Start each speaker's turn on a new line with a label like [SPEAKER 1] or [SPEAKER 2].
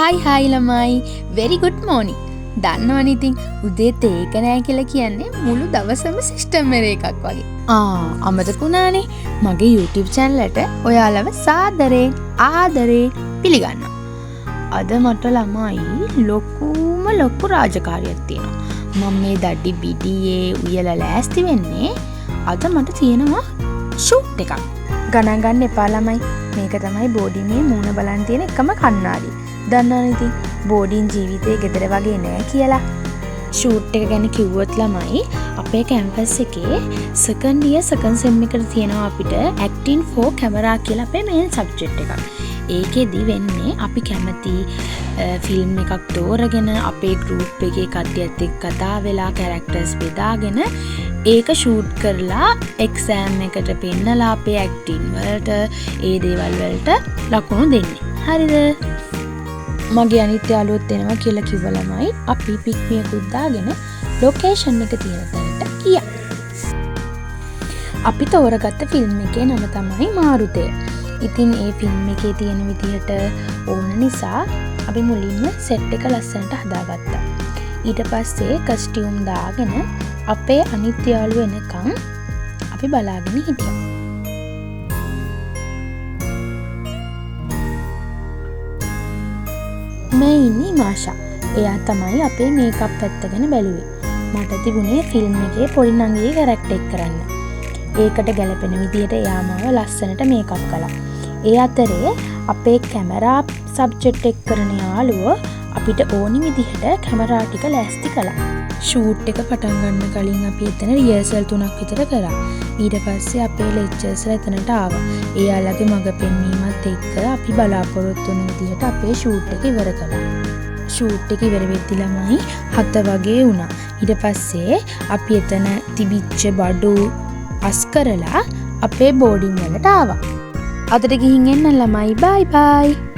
[SPEAKER 1] Hi ළමයි very good morning. දන්නවනේ ඉතින් උදේත් ඒක නෑ කියලා කියන්නේ මුළු දවසම සිස්ටම් එකක් වගේ. අමතකුණානේ මගේ YouTube channel එකට ඔයාලව සාදරයෙන් ආදරයෙන් පිළිගන්නවා. අද මට ළමයි ලොකු රාජකාරියක් තියෙනවා. මම මේ දඩි බිඩියේ උයලා ලෑස්ති වෙන්නේ. අද මට තියෙනවා ෂූට් එකක්. ගණන් ගන්න එපා ළමයි. මේක තමයි බෝඩිමේ මූණ බලන් තියෙන එකම කණ්ණාඩි. දන්නවනේ ඉතින් බෝඩින් ජීවිතේ ගෙදර වගේ නෑ කියලා. ෂූට් එක ගැන කිව්වොත් ළමයි අපේ කැම්පස් එකේ second year second sem එකට තියෙනවා අපිට acting for camera කියලා අපේ main subject එකක්. ඒකෙදි වෙන්නේ අපි කැමති ෆිල්ම් එකක් තෝරගෙන අපේ group එකේ කට්ටියත් එක්ක කතා වෙලා characters බෙදාගෙන ඒක ෂූට් කරලා එක්සෑම් එකට පෙන්නලා අපේ ඇක්ටින් වලට ඒ දේවල් වලට ලකුණු දෙන්නේ. හරිද? මගේ අනිත් යාළුවොත් එනවා කියලා කිව්ව ළමයි අපි පික්නියකුත් දාගෙන ලොකේෂන් එක තියෙන තැනට ගියා. අපි තෝරගත්ත ෆිල්ම් එකේ නම තමයි මාරුතය. ඉතින් ඒ ෆිල්ම් එකේ තියෙන විදිහට ඕන නිසා අපි මුලින්ම සෙට් එක ලස්සනට හදාගත්තා. ඊට පස්සේ කස්ටියුම් දාගෙන අපේ අනිත් යාළුවෝ එනකම් අපි බලාගෙන හිටියා. මේ ඉන්නේ මාෂා. එයා තමයි අපේ මේකප් පැත්ත ගැන බැලුවේ. මට තිබුණේ ෆිල්ම් එකේ පොඩි නංගිගේ කැරක්ටර් එක කරන්න. ඒකට ගැලපෙන විදිහට එයා මාව ලස්සනට මේකප් කළා. ඒ අතරේ අපේ කැමරා සබ්ජෙක්ට් එක කරන යාළුවෝ අපිට ඕනි විදිහට කැමරා ටික ලෑස්ති කළා. ෂූට් එක පටන් ගන්න කලින් අපි එතන රිහර්සල් 3ක් විතර කරා. ඊට පස්සේ අපේ ලෙක්චර්ස්ලා එතනට ආවා. එයාලගේ මඟ පෙන්වීමත් එක්ක අපි බලාපොරොත්තු වෙන විදිහට අපේ ෂූට් එක ඉවර කළා. ෂූට් එක ඉවර වෙද්දි ළමයි 7 වගේ වුණා. ඊට පස්සේ අපි එතන තිබිච්ච බඩු අස් කරලා අපේ බෝඩින් වලට ආවා. අදට ගිහින් එන්න ළමයි. බයි බයි.